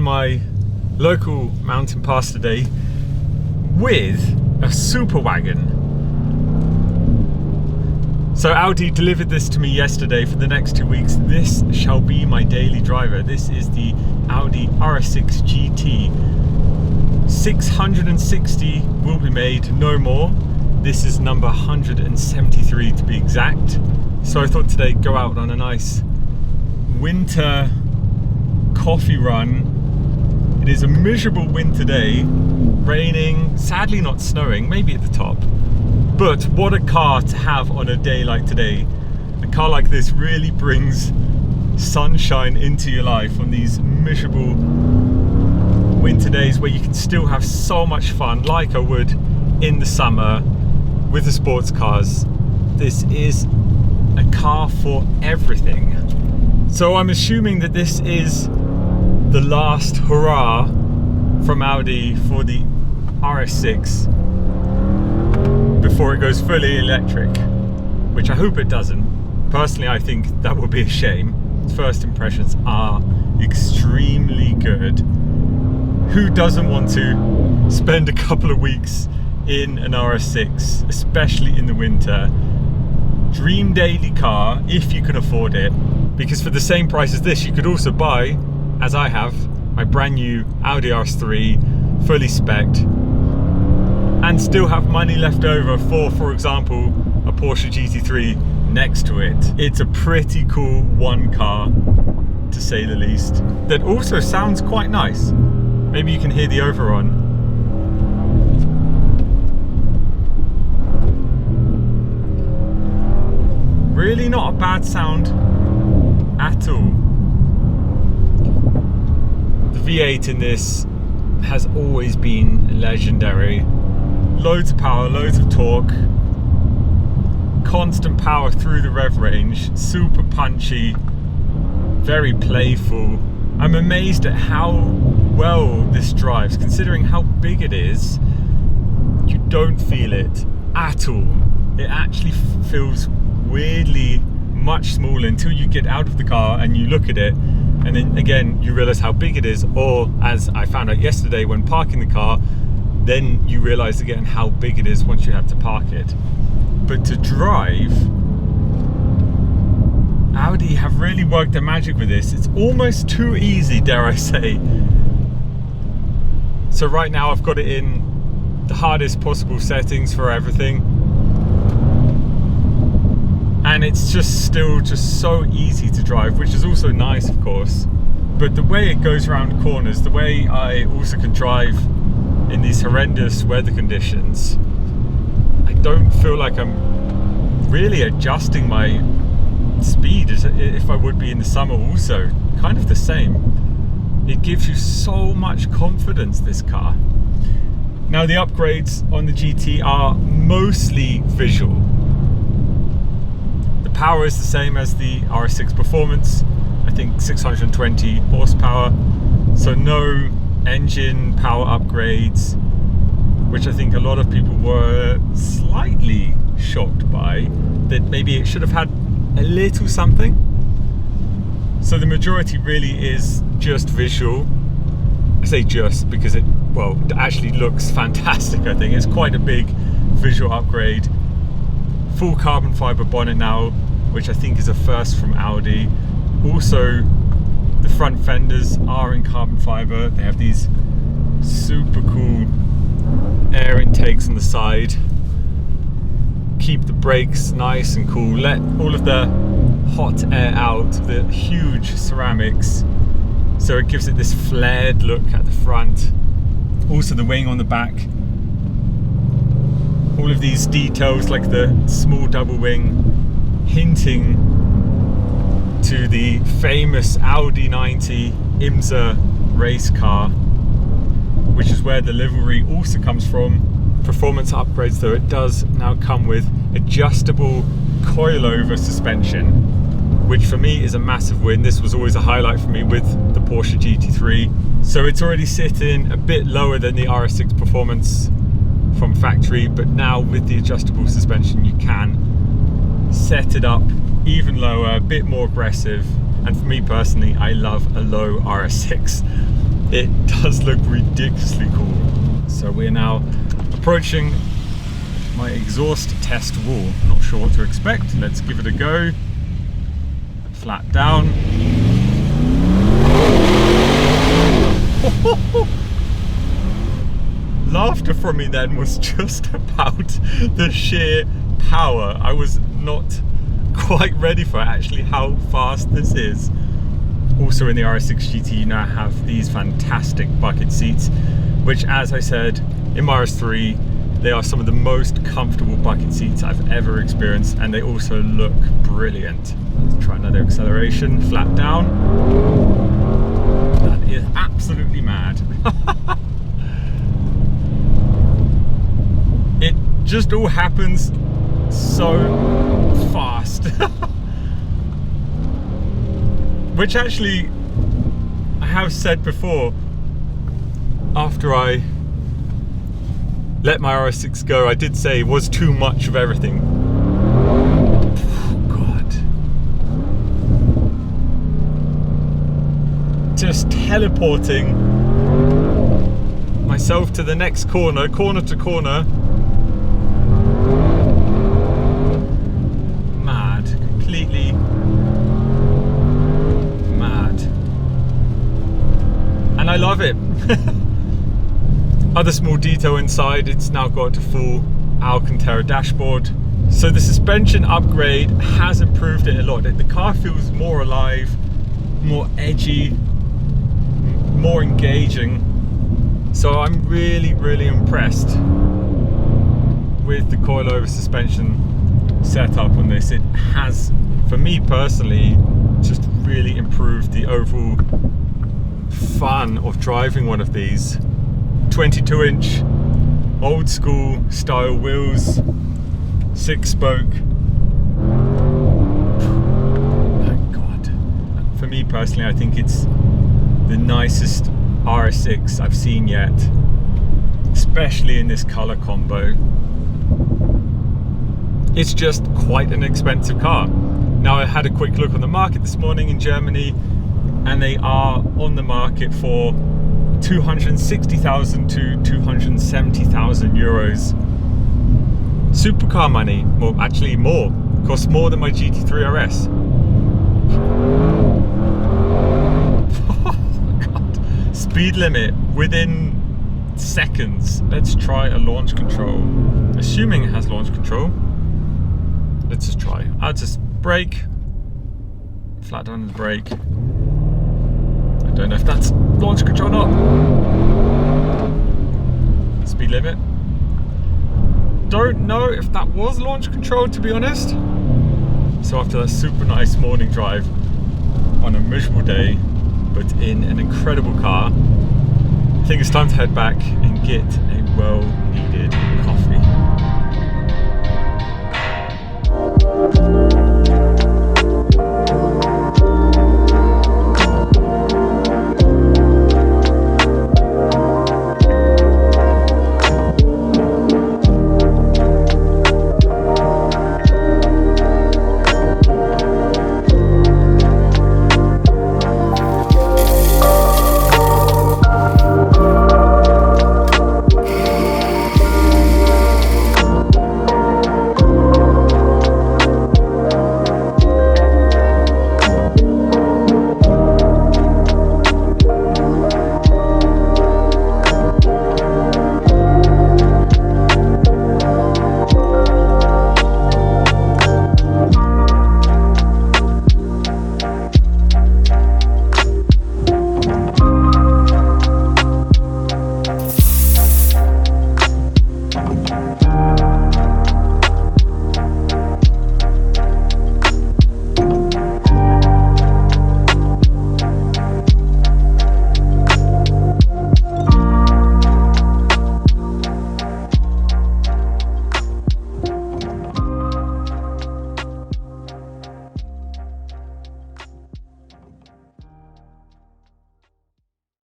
my local mountain pass today with a super wagon. So Audi delivered this to me yesterday for the next 2 weeks. This shall be my daily driver. This is the Audi RS6 GT. 660 will be made, no more. This is number 173 to be exact. So I thought today go out on a nice winter coffee run. It is a miserable winter day, raining, sadly not snowing, maybe at the top. But what a car to have on a day like today. A car like this really brings sunshine into your life on these miserable winter days where you can still have so much fun like I would in the summer with the sports cars. This is a car for everything. So I'm assuming that this is the last hurrah from Audi for the RS6 before it goes fully electric, which I hope it doesn't. Personally, I think that would be a shame. First impressions are extremely good. Who doesn't want to spend a couple of weeks in an RS6, especially in the winter? Dream daily car if you can afford it, because for the same price as this you could also buy, as I have, my brand new Audi RS3 fully spec'd and still have money left over for example, a Porsche GT3 next to it. It's a pretty cool one car, to say the least, that also sounds quite nice. Maybe you can hear the overon. Really not a bad sound at all. The V8 in this has always been legendary. Loads of power, loads of torque, constant power through the rev range, super punchy, very playful. I'm amazed at how well this drives, considering how big it is. You don't feel it at all. It actually feels weirdly much smaller until you get out of the car and you look at it, and then again you realize how big it is, or as I found out yesterday when parking the car, then you realize again how big it is once you have to park it. But to drive, Audi have really worked their magic with this. It's almost too easy, dare I say. So right now I've got it in the hardest possible settings for everything, and it's just still so easy to drive, which is also nice, of course. But the way it goes around corners, the way I also can drive in these horrendous weather conditions, I don't feel like I'm really adjusting my speed as if I would be in the summer. Also kind of the same. It gives you so much confidence, this car. Now the upgrades on the GT are mostly visual. The power is the same as the RS6 Performance, I think 620 horsepower, so no engine power upgrades, which I think a lot of people were slightly shocked by, that maybe it should have had a little something. So the majority really is just visual. I say just because it actually looks fantastic. I think it's quite a big visual upgrade. Full carbon fiber bonnet now, which I think is a first from Audi. Also, the front fenders are in carbon fiber. They have these super cool air intakes on the side. Keep the brakes nice and cool. Let all of the hot air out, the huge ceramics. So it gives it this flared look at the front. Also the wing on the back. All of these details like the small double wing, hinting to the famous Audi 90 IMSA race car, which is where the livery also comes from. Performance upgrades though, it does now come with adjustable coilover suspension, which for me is a massive win. This was always a highlight for me with the Porsche GT3. So it's already sitting a bit lower than the RS6 Performance from factory, but now with the adjustable suspension you can set it up even lower, a bit more aggressive. And for me personally, I love a low RS6. it does look ridiculously cool. So we're now approaching my exhaust test wall. Not sure what to expect. Let's give it a go. Flat down. Laughter from me then was just about the sheer power. I was not quite ready for actually how fast this is. Also in the RS6 GT you now have these fantastic bucket seats, which, as I said, in my RS3 they are some of the most comfortable bucket seats I've ever experienced, and they also look brilliant. Let's try another acceleration, flat down. That is absolutely mad. It just all happens so fast. Which actually, I have said before, after I let my RS6 go, I did say it was too much of everything. Oh, God. Just teleporting myself to the next corner, corner to corner. Mad, completely mad. And I love it. Other small detail inside, it's now got a full Alcantara dashboard. So the suspension upgrade has improved it a lot. The car feels more alive, more edgy, more engaging. So I'm really, really impressed with the coilover suspension setup on this. It has, for me personally, just really improved the overall fun of driving one of these. 22-inch old school style wheels, 6-spoke. My God. For me personally, I think it's the nicest RS6 I've seen yet, especially in this color combo. It's just quite an expensive car. Now, I had a quick look on the market this morning in Germany, and they are on the market for 260,000 to 270,000 euros. Supercar money, well, actually more. Costs more than my GT3 RS. Oh God. Speed limit within seconds. Let's try a launch control. Assuming it has launch control. Let's just try. I'll just brake. Flat down the brake. I don't know if that's launch control or not. Speed limit. Don't know if that was launch control, to be honest. So after that super nice morning drive on a miserable day, but in an incredible car, I think it's time to head back and get a well